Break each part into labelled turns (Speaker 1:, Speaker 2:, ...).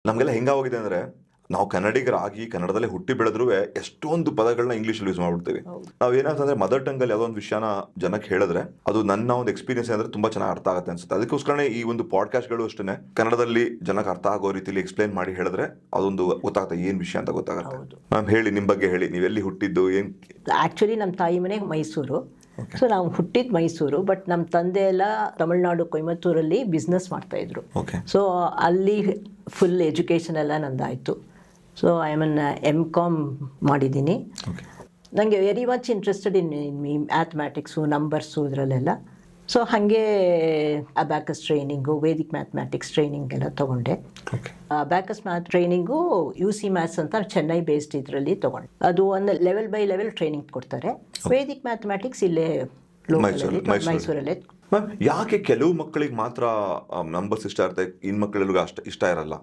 Speaker 1: ನಮಗೆಲ್ಲ ಹೆಂಗಾಗೋಗಿದೆ ಅಂದರೆ ನಾವು ಕನ್ನಡಿಗರಾಗಿ ಕನ್ನಡದಲ್ಲೇ ಹುಟ್ಟಿ ಬೆಳೆದ್ರೂ ಎಷ್ಟೊಂದು ಪದಗಳನ್ನ ಇಂಗ್ಲೀಷಲ್ಲಿ ಯೂಸ್ ಮಾಡ್ಬಿಡ್ತೀವಿ. ನಾವು ಏನಾಗ್ತಂದ್ರೆ ಮದರ್ ಟಂಗಲ್ಲಿ ಯಾವುದೋ ಒಂದು ವಿಷಯನ ಜನಕ್ಕೆ ಹೇಳಿದ್ರೆ ಅದು ನನ್ನ ಒಂದು ಎಕ್ಸ್ಪೀರಿಯನ್ಸ್ ಅಂದರೆ ತುಂಬ ಚೆನ್ನಾಗಿ ಅರ್ಥ ಆಗುತ್ತೆ ಅನ್ಸುತ್ತೆ. ಅದಕ್ಕೋಸ್ಕರನೇ ಈ ಒಂದು ಪಾಡ್ಕಾಸ್ಟ್ಗಳು ಅಷ್ಟೇ ಕನ್ನಡದಲ್ಲಿ ಜನಕ್ಕೆ ಅರ್ಥ ಆಗೋ ರೀತಿಯಲ್ಲಿ ಎಕ್ಸ್ಪ್ಲೈನ್ ಮಾಡಿ ಹೇಳಿದ್ರೆ ಅದೊಂದು ಗೊತ್ತಾಗುತ್ತೆ ಏನು ವಿಷಯ ಅಂತ ಗೊತ್ತಾಗುತ್ತೆ. ಮ್ಯಾಮ್ ಹೇಳಿ, ನಿಮ್ಮ ಬಗ್ಗೆ ಹೇಳಿ, ನೀವೆಲ್ಲಿ ಹುಟ್ಟಿದ್ದು ಏನು?
Speaker 2: ಆ್ಯಕ್ಚುಲಿ ನಮ್ಮ ತಾಯಿ ಮನೆ ಮೈಸೂರು. ಸೊ ನಾವು ಹುಟ್ಟಿದ ಮೈಸೂರು, ಬಟ್ ನಮ್ಮ ತಂದೆ ಎಲ್ಲ ತಮಿಳ್ನಾಡು ಕೊಯಮತ್ತೂರಲ್ಲಿ ಬಿಸ್ನೆಸ್ ಮಾಡ್ತಾಯಿದ್ರು. ಸೊ ಅಲ್ಲಿ ಫುಲ್ ಎಜುಕೇಷನ್ ಎಲ್ಲ ನಂದಾಯಿತು. So I am an M.Com ಮಾಡಿದ್ದೀನಿ. ನನಗೆ very much interested in mathematics, numbers ಇದರಲ್ಲೆಲ್ಲ. ಸೊ ಹಾಗೆ abacus training, Vedic mathematics training ಎಲ್ಲ ತೊಗೊಂಡೆ. Abacus math training UC maths ಅಂತ ಚೆನ್ನೈ ಬೇಸ್ಡ್ ಇದರಲ್ಲಿ ತೊಗೊಂಡೆ. ಅದು ಒಂದು ಲೆವೆಲ್ ಬೈ ಲೆವೆಲ್ ಟ್ರೈನಿಂಗ್ ಕೊಡ್ತಾರೆ. ವೇದಿಕ್ ಮ್ಯಾಥಮ್ಯಾಟಿಕ್ಸ್ ಇಲ್ಲೇ ಮೈಸೂರಲ್ಲೇ.
Speaker 1: ಮ್ಯಾಮ್ ಯಾಕೆ ಕೆಲವು ಮಕ್ಕಳಿಗೆ ಮಾತ್ರ ನಂಬರ್ಸ್ ಇಷ್ಟ ಇರುತ್ತೆ, ಇನ್ನು ಮಕ್ಕಳೆಲ್ಲರಿಗೂ ಅಷ್ಟು ಇಷ್ಟ ಇರಲ್ಲ?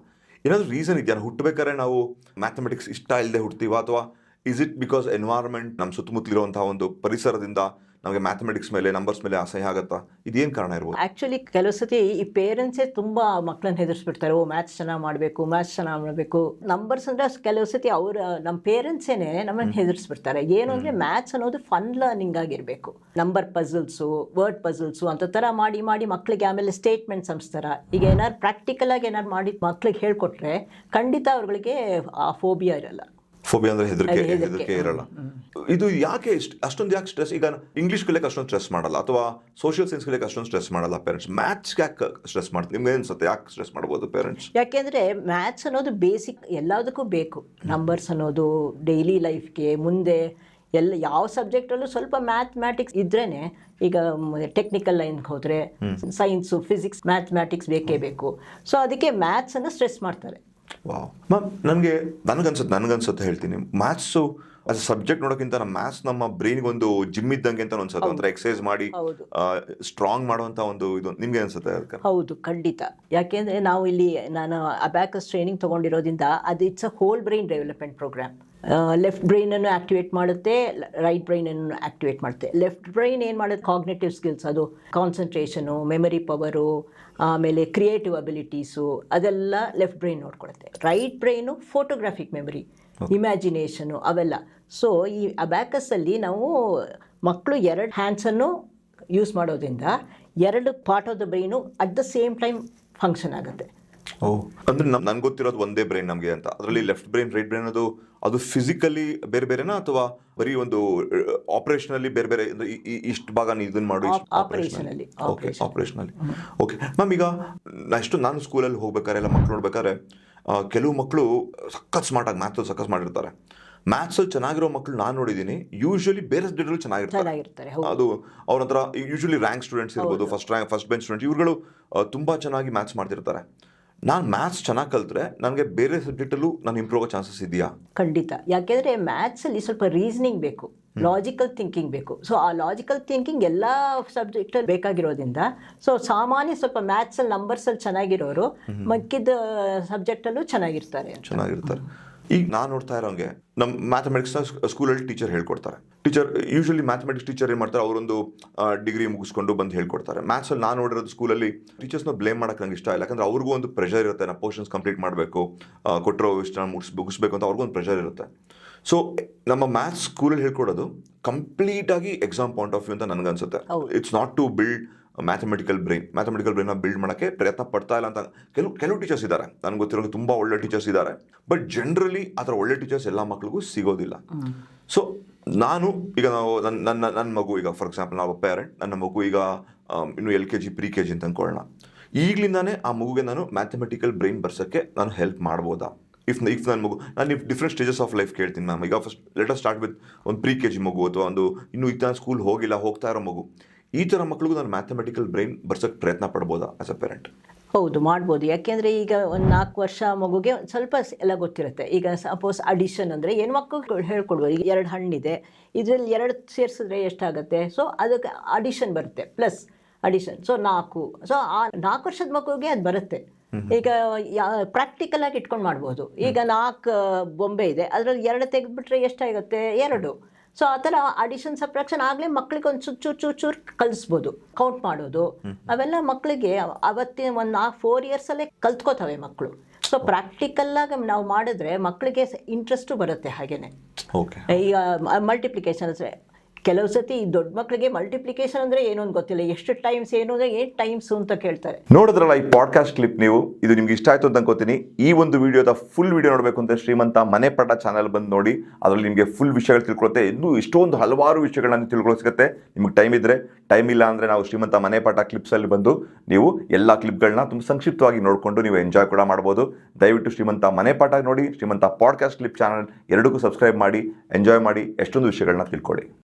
Speaker 1: ಏನಾದರೂ ರೀಸನ್ ಇದೆಯಾ? ಹುಟ್ಟಬೇಕಾದ್ರೆ ನಾವು ಮ್ಯಾಥಮೆಟಿಕ್ಸ್ ಇಷ್ಟ ಇಲ್ಲದೆ ಹುಡ್ತೀವ, ಅಥವಾ ಇಸ್ ಇಟ್ ಬಿಕಾಸ್ ಎನ್ವೈರನ್ಮೆಂಟ್, ನಮ್ಮ ಸುತ್ತಮುತ್ತಲಿರುವಂತಹ ಒಂದು ಪರಿಸರದಿಂದ ನಮಗೆ ಮ್ಯಾಥಮೆಟಿಕ್ಸ್ ಮೇಲೆ, ನಂಬರ್ಸ್ ಮೇಲೆ ಅಸಹ್ಯ ಆಗುತ್ತಾ? ಇದೇನು ಕಾರಣ ಇರ್ಬೋದು?
Speaker 2: ಆ್ಯಕ್ಚುಲಿ ಕೆಲವು ಸತಿ ಈ ಪೇರೆಂಟ್ಸೇ ತುಂಬ ಮಕ್ಕಳನ್ನ ಹೆದರ್ಸ್ಬಿಡ್ತಾರೆ. ಮ್ಯಾಥ್ಸ್ ಚೆನ್ನಾಗಿ ಮಾಡಬೇಕು, ಮ್ಯಾಥ್ಸ್ ಚೆನ್ನಾಗಿ ಮಾಡಬೇಕು. ನಂಬರ್ಸ್ ಅಂದರೆ ಕೆಲವು ಸತಿ ನಮ್ಮ ಪೇರೆಂಟ್ಸೇನೆ ನಮ್ಮನ್ನು ಹೆದರ್ಸ್ಬಿಡ್ತಾರೆ. ಏನು ಅಂದರೆ ಮ್ಯಾಥ್ಸ್ ಅನ್ನೋದು ಫನ್ ಲರ್ನಿಂಗ್ ಆಗಿರಬೇಕು. ನಂಬರ್ ಪಝಲ್ಸು, ವರ್ಡ್ ಪಝಲ್ಸು ಅಂತ ಥರ ಮಾಡಿ ಮಾಡಿ ಮಕ್ಕಳಿಗೆ ಆಮೇಲೆ ಸ್ಟೇಟ್ಮೆಂಟ್ಸ್ ಅಂಸ್ತಾರ. ಈಗ ಏನಾದ್ರು ಪ್ರಾಕ್ಟಿಕಲ್ ಆಗಿ ಏನಾದ್ರು ಮಾಡಿ ಮಕ್ಕಳಿಗೆ ಹೇಳ್ಕೊಟ್ರೆ ಖಂಡಿತ ಅವ್ಗಳಿಗೆ ಆ ಫೋಬಿಯಾ ಇರಲ್ಲ.
Speaker 1: ಫೋಬಿಯಾ ಅಂದರೆ ಹೆದರಿಕೆ ಇರಲ್ಲ. ಇದು ಯಾಕೆ ಅಷ್ಟೊಂದು ಯಾಕೆ ಸ್ಟ್ರೆಸ್? ಈಗ ಇಂಗ್ಲೀಷ್ ಕಲಿಯಕ್ಕೆ ಅಷ್ಟೊಂದು ಸ್ಟ್ರೆಸ್ ಮಾಡಲ್ಲ, ಅಥವಾ ಸೋಷಿಯಲ್ ಸೈನ್ಸ್ ಕಲಿಯಕ್ಕೆ ಅಷ್ಟೊಂದು ಸ್ಟ್ರೆಸ್ ಮಾಡಲ್ಲ ಪೇರೆಂಟ್ಸ್. ಮ್ಯಾಥ್ಸ್ ಯಾಕೆ ಸ್ಟ್ರೆಸ್ ಮಾಡ್ತಾರೆ? ನಿಮ್ಗೆ ಅನ್ಸುತ್ತೆ ಯಾಕೆ ಸ್ಟ್ರೆಸ್ ಮಾಡ್ಬೋದು ಪೇರೆಂಟ್ಸ್?
Speaker 2: ಯಾಕೆಂದರೆ ಮ್ಯಾಥ್ಸ್ ಅನ್ನೋದು ಬೇಸಿಕ್ ಎಲ್ಲದಕ್ಕೂ ಬೇಕು. ನಂಬರ್ಸ್ ಅನ್ನೋದು ಡೈಲಿ ಲೈಫ್ಗೆ ಮುಂದೆ ಯಾವ ಸಬ್ಜೆಕ್ಟಲ್ಲೂ ಸ್ವಲ್ಪ ಮ್ಯಾಥಮ್ಯಾಟಿಕ್ಸ್ ಇದ್ರೇ. ಈಗ ಟೆಕ್ನಿಕಲ್ ಲೈನ್ಗೆ ಹೋದರೆ ಸೈನ್ಸು, ಫಿಸಿಕ್ಸ್, ಮ್ಯಾಥಮ್ಯಾಟಿಕ್ಸ್ ಬೇಕೇ ಬೇಕು. ಸೊ ಅದಕ್ಕೆ ಮ್ಯಾಥ್ಸನ್ನು ಸ್ಟ್ರೆಸ್ ಮಾಡ್ತಾರೆ.
Speaker 1: ವಾವ್ ಮ್ಯಾಮ್, ನನಗನ್ಸುತ್ತೆ ಹೇಳ್ತೀನಿ, ಮ್ಯಾಥ್ಸು ಆಸ್ ಅ ಸಬ್ಜೆಕ್ಟ್ ನೋಡೋಕ್ಕಿಂತ ನಮ್ಮ ಮ್ಯಾಥ್ಸ್ ನಮ್ಮ ಬ್ರೈನ್ಗೆ ಒಂದು ಜಿಮ್ ಇದ್ದಂಗೆ ಅಂತ ಅನ್ಸುತ್ತೆ. ಒಂಥರ ಎಕ್ಸರ್ಸೈಸ್ ಮಾಡಿ ಸ್ಟ್ರಾಂಗ್ ಮಾಡುವಂಥ ಒಂದು ಇದು. ನಿಮ್ಗೆ ಅನ್ಸುತ್ತೆ ಅದಕ್ಕೆ?
Speaker 2: ಹೌದು, ಖಂಡಿತ. ಯಾಕೆಂದರೆ ನಾವು ಇಲ್ಲಿ ನಾನು ಅಬ್ಯಾಕಸ್ ಟ್ರೈನಿಂಗ್ ತೊಗೊಂಡಿರೋದ್ರಿಂದ ಅದು it's a whole brain development programme. Left ಬ್ರೈನನ್ನು ಆ್ಯಕ್ಟಿವೇಟ್ ಮಾಡುತ್ತೆ, ರೈಟ್ ಬ್ರೈನನ್ನು ಆ್ಯಕ್ಟಿವೇಟ್ ಮಾಡುತ್ತೆ. ಲೆಫ್ಟ್ ಬ್ರೈನ್ ಏನು ಮಾಡುತ್ತೆ? ಕಾಗ್ನೇಟಿವ್ ಸ್ಕಿಲ್ಸ್, ಅದು ಕಾನ್ಸಂಟ್ರೇಷನು, ಮೆಮರಿ ಪವರು, ಆಮೇಲೆ ಕ್ರಿಯೇಟಿವ್ ಅಬಿಲಿಟೀಸು, ಅದೆಲ್ಲ ಲೆಫ್ಟ್ ಬ್ರೈನ್ ನೋಡ್ಕೊಳುತ್ತೆ. Right brain photographic memory, imagination, ಅವೆಲ್ಲ. ಸೊ ಈ ಅಬ್ಯಾಕಸ್ಸಲ್ಲಿ ನಾವು ಮಕ್ಕಳು 2 ಹ್ಯಾಂಡ್ಸನ್ನು ಯೂಸ್ ಮಾಡೋದ್ರಿಂದ 2 part of the brain at the same time function ಆಗುತ್ತೆ.
Speaker 1: ಅಂದ್ರೆ ನನ್ಗೆ ಗೊತ್ತಿರೋದು ಒಂದೇ ಬ್ರೈನ್ ನಮಗೆ ಅಂತ. ಅದರಲ್ಲಿ ಲೆಫ್ಟ್ ಬ್ರೈನ್, ರೈಟ್ ಬ್ರೈನ್ ಅದು ಫಿಸಿಕಲಿ ಬೇರೆ ಬೇರೆನಾ, ಅಥವಾ ಬರೀ ಒಂದು ಆಪರೇಷನಲ್ಲಿ ಬೇರೆ ಬೇರೆ? ಇಷ್ಟು ಭಾಗ ಇದನ್ನ ಮಾಡು,
Speaker 2: ಆಪರೇಷನಲ್ಲಿ.
Speaker 1: ಓಕೆ ಮ್ಯಾಮ್, ಈಗ ನಾನು ಸ್ಕೂಲಲ್ಲಿ ಹೋಗ್ಬೇಕಾದ್ರೆ ಎಲ್ಲ ಮಕ್ಕಳು ನೋಡ್ಬೇಕಾದ್ರೆ ಕೆಲವು ಮಕ್ಕಳು ಸಖತ್ ಸ್ಮಾರ್ಟಾಗಿ ಮ್ಯಾಥ್ಸಲ್ಲಿ ಸಖತ್ ಮಾಡಿರ್ತಾರೆ. ಮ್ಯಾಥ್ಸಲ್ಲಿ ಚೆನ್ನಾಗಿರೋ ಮಕ್ಕಳು ನಾನು ನೋಡಿದ್ದೀನಿ, ಯೂಶಲಿ ಬೇರೆ ಸಬ್ಜೆಕ್ಟಲ್ಲಿ ಚೆನ್ನಾಗಿರ್ತಾರೆ. ಅದು ಅವ್ರ ಹತ್ರ ಯೂಶಲಿ ರ್ಯಾಂಕ್ ಸ್ಟೂಡೆಂಟ್ಸ್ ಇರ್ಬೋದು, ಫಸ್ಟ್ ಬೆಂಚ್ ಸ್ಟೂಡೆಂಟ್ಸ್, ಇವ್ರುಗಳು ತುಂಬ ಚೆನ್ನಾಗಿ ಮ್ಯಾಥ್ಸ್ ಮಾಡ್ತಿರ್ತಾರೆ. ನಾನು ಮ್ಯಾಥ್ಸ್ ಚೆನ್ನಾಗಿ ಕಲಿತ್ರೆ ನನಗೆ ಬೇರೆ ಸಬ್ಜೆಕ್ಟಲ್ಲೂ ನಾನು ಇಂಪ್ರೂವ್ ಆಗೋ ಚಾನ್ಸಸ್ ಇದೆಯಾ?
Speaker 2: ಖಂಡಿತ. ಯಾಕೆಂದರೆ ಮ್ಯಾಥ್ಸಲ್ಲಿ ಸ್ವಲ್ಪ ರೀಸನಿಂಗ್ ಬೇಕು, ಲಾಜಿಕಲ್ ಥಿಂಕಿಂಗ್ ಬೇಕು. ಸೊ ಆ ಲಾಜಿಕಲ್ ಥಿಂಕಿಂಗ್ ಎಲ್ಲ ಸಬ್ಜೆಕ್ಟಲ್ಲಿ ಬೇಕಾಗಿರೋದ್ರಿಂದ ಸೊ ಸಾಮಾನ್ಯ ಸ್ವಲ್ಪ ಮ್ಯಾಥ್ಸಲ್ಲಿ ನಂಬರ್ಸಲ್ಲಿ ಚೆನ್ನಾಗಿರೋರು ಮಿಕ್ಕಿದ ಸಬ್ಜೆಕ್ಟಲ್ಲೂ ಚೆನ್ನಾಗಿರ್ತಾರೆ.
Speaker 1: ಈಗ ನಾನು ನೋಡ್ತಾ ಇರೋಂಗೆ ನಮ್ಮ ಮ್ಯಾಥಮೆಟಿಕ್ಸ್ನ ಸ್ಕೂಲಲ್ಲಿ ಟೀಚರ್ ಹೇಳ್ಕೊಡ್ತಾರೆ. ಯೂಶಲಿ ಮ್ಯಾಥಮೆಟಿಕ್ಸ್ ಟೀಚರ್ ಏನು ಮಾಡ್ತಾರೆ, ಅವರೊಂದು ಡಿಗ್ರಿ ಮುಗಿಸ್ಕೊಂಡು ಬಂದು ಹೇಳ್ಕೊಡ್ತಾರೆ. ಮ್ಯಾಥ್ಸಲ್ಲಿ ನಾನು ನೋಡಿರೋದು ಸ್ಕೂಲಲ್ಲಿ ಟೀಚರ್ಸ್ನ ಬ್ಲೇಮ್ ಮಾಡೋಕ್ಕೆ ನಂಗೆ ಇಷ್ಟ ಇಲ್ಲ. ಯಾಕಂದರೆ ಅವ್ರಿಗೂ ಒಂದು ಪ್ರೆಷರ್ ಇರುತ್ತೆ, ನಾವು ಪೋರ್ಷನ್ಸ್ ಕಂಪ್ಲೀಟ್ ಮಾಡಬೇಕು, ಕೊಟ್ಟಿರೋ ಇಷ್ಟ ಮುಗಿಸ್ಬೇಕು ಅಂತ ಅವ್ರಿಗೂ ಒಂದು ಪ್ರೆಷರ್ ಇರುತ್ತೆ. ಸೊ ನಮ್ಮ ಮ್ಯಾಥ್ಸ್ ಸ್ಕೂಲಲ್ಲಿ ಹೇಳ್ಕೊಡೋದು ಕಂಪ್ಲೀಟಾಗಿ ಎಕ್ಸಾಮ್ ಪಾಯಿಂಟ್ ಆಫ್ ವ್ಯೂ ಅಂತ ನನಗನ್ಸುತ್ತೆ. It's not to build mathematical ಬ್ರೈನ್ನ ಬಿಲ್ಡ್ ಮಾಡೋಕ್ಕೆ ಪ್ರಯತ್ನ ಪಡ್ತಾ ಇಲ್ಲ ಅಂತ ಕೆಲವು ಟೀಚರ್ಸ್ ಇದ್ದಾರೆ. ನನಗೆ ಗೊತ್ತಿರೋ ತುಂಬ ಒಳ್ಳೆ ಟೀಚರ್ಸ್ ಇದ್ದಾರೆ. ಬಟ್ ಜನರಲಿ ಆ ಥರ ಒಳ್ಳೆ ಟೀಚರ್ಸ್ ಎಲ್ಲ ಮಕ್ಳಿಗೂ ಸಿಗೋದಿಲ್ಲ. ಸೊ ಈಗ ನನ್ನ ಮಗು, ಈಗ ಫಾರ್ ಎಕ್ಸಾಂಪಲ್ ನಾವು ಪೇರೆಂಟ್, ನನ್ನ ಮಗು ಈಗ ಇನ್ನು LKG ಪ್ರಿ-KG ಅಂತ ಅಂದ್ಕೊಳ್ಳೋಣ. ಈಗಲಿಂದಾನೇ ಆ ಮಗುಗೆ ನಾನು ಮ್ಯಾಥಮೆಟಿಕಲ್ ಬ್ರೈನ್ ಬರ್ಸೋಕ್ಕೆ ನಾನು ಹೆಲ್ಪ್ ಮಾಡ್ಬೋದಾ? ಇಫ್ ನನ್ನ ಮಗು, ನಾನು ಡಿಫ್ರೆಂಟ್ ಸ್ಟೇಜಸ್ ಆಫ್ ಲೈಫ್ ಕೇಳ್ತೀನಿ ಮ್ಯಾಮ್. ಈಗ first let us start with ಒಂದು ಪ್ರಿ-KG ಮಗು, ಅಥವಾ ಒಂದು ಇನ್ನೂ ಈಗ ಸ್ಕೂಲ್ ಹೋಗ್ತಾ ಇರೋ ಮಗು. ಈ ಥರ ಮಕ್ಳಿಗೂ ನಾನು ಮ್ಯಾಥಮೆಟಿಕಲ್ ಬ್ರೈನ್ ಬರ್ಸೋಕ್ಕೆ ಪ್ರಯತ್ನ ಪಡ್ಬೋದಾ ಆಸ್ ಅ ಪೇರೆಂಟ್?
Speaker 2: ಹೌದು, ಮಾಡ್ಬೋದು. ಯಾಕೆಂದರೆ ಈಗ ಒಂದು 4 ವರ್ಷ ಮಗುಗೆ ಸ್ವಲ್ಪ ಎಲ್ಲ ಗೊತ್ತಿರುತ್ತೆ. ಈಗ ಸಪೋಸ್ ಅಡಿಷನ್ ಅಂದರೆ ಏನು ಮಕ್ಕಳು ಹೇಳ್ಕೊಡ್ಬೋದು. ಈಗ 2 ಹಣ್ಣಿದೆ, ಇದರಲ್ಲಿ 2 ಸೇರಿಸಿದ್ರೆ ಎಷ್ಟಾಗುತ್ತೆ? ಸೊ ಅದಕ್ಕೆ ಅಡಿಷನ್ ಬರುತ್ತೆ, ಪ್ಲಸ್ ಅಡಿಷನ್. ಸೊ 4. ಸೊ ಆ 4 ವರ್ಷದ ಮಗುಗೆ ಅದು ಬರುತ್ತೆ. ಈಗ ಪ್ರಾಕ್ಟಿಕಲ್ ಆಗಿ ಇಟ್ಕೊಂಡು ಮಾಡ್ಬೋದು. ಈಗ 4 ಬೊಂಬೆ ಇದೆ, ಅದರಲ್ಲಿ 2 ತೆಗೆದುಬಿಟ್ರೆ ಎಷ್ಟಾಗುತ್ತೆ? 2. ಸೊ ಆ ಥರ ಅಡಿಷನ್ ಸಬ್ಟ್ರಾಕ್ಷನ್ ಆಗಲೇ ಮಕ್ಳಿಗೆ ಒಂದು ಚೂರು ಕಲಿಸ್ಬೋದು. ಕೌಂಟ್ ಮಾಡೋದು ಅವೆಲ್ಲ ಮಕ್ಕಳಿಗೆ ಅವತ್ತಿನ ಒಂದು 4 ಇಯರ್ಸಲ್ಲೇ ಕಲ್ತ್ಕೋತವೆ ಮಕ್ಕಳು. ಸೊ ಪ್ರಾಕ್ಟಿಕಲ್ಲಾಗಿ ನಾವು ಮಾಡಿದ್ರೆ ಮಕ್ಕಳಿಗೆ ಇಂಟ್ರೆಸ್ಟು ಬರುತ್ತೆ ಹಾಗೇನೆ.
Speaker 1: ಓಕೆ.
Speaker 2: ಈಗ ಮಲ್ಟಿಪ್ಲಿಕೇಶನ್ ಅಂದರೆ ಕೆಲವು ಸತಿ ದೊಡ್ಡ ಮಕ್ಕಳಿಗೆ ಮಲ್ಟಿಪ್ಲಿಕೇಶನ್ ಅಂದರೆ ಏನು ಅಂತ ಗೊತ್ತಿಲ್ಲ, ಎಷ್ಟು ಟೈಮ್ಸ್ ಏನು ಅಂದರೆ 8 ಟೈಮ್ಸು ಅಂತ ಕೇಳ್ತಾರೆ.
Speaker 1: ನೋಡಿದ್ರಲ್ಲ ಈ ಪಾಡ್ಕಾಸ್ಟ್ ಕ್ಲಿಪ್ ನೀವು, ಇದು ನಿಮ್ಗೆ ಇಷ್ಟ ಆಯ್ತು ಅಂತ ಅನ್ಕೋತೀನಿ. ಈ ಒಂದು ವಿಡಿಯೋದ ಫುಲ್ ವಿಡಿಯೋ ನೋಡಬೇಕು ಅಂತ ಶ್ರೀಮಂತ ಮನೆಪಾಠ ಚಾನಲ್ ಬಂದು ನೋಡಿ, ಅದರಲ್ಲಿ ನಿಮಗೆ ಫುಲ್ ವಿಷಯಗಳು ತಿಳ್ಕೊಳುತ್ತೆ. ಇನ್ನೂ ಇಷ್ಟೊಂದು ಹಲವಾರು ವಿಷಯಗಳನ್ನ ತಿಳ್ಕೊಳ್ಳೋ ಸಿಗುತ್ತೆ. ನಿಮ್ಗೆ ಟೈಮ್ ಇದ್ದರೆ, ಟೈಮ್ ಇಲ್ಲ ಅಂದರೆ ನಾವು ಶ್ರೀಮಂತ ಮನೆಪಾಠ ಕ್ಲಿಪ್ಸಲ್ಲಿ ಬಂದು ನೀವು ಎಲ್ಲ ಕ್ಲಿಪ್ಗಳನ್ನ ತುಂಬ ಸಂಕ್ಷಿಪ್ತವಾಗಿ ನೋಡಿಕೊಂಡು ನೀವು ಎಂಜಾಯ್ ಕೂಡ ಮಾಡ್ಬೋದು. ದಯವಿಟ್ಟು ಶ್ರೀಮಂತ ಮನೆಪಾಠ ನೋಡಿ, ಶ್ರೀಮಂತ ಪಾಡ್ಕಾಸ್ಟ್ ಕ್ಲಿಪ್ ಚಾನಲ್ ಎರಡಕ್ಕೂ ಸಬ್ಸ್ಕ್ರೈಬ್ ಮಾಡಿ, ಎಂಜಾಯ್ ಮಾಡಿ, ಎಷ್ಟೊಂದು ವಿಷಯಗಳನ್ನ ತಿಳ್ಕೊಳ್ಳಿ.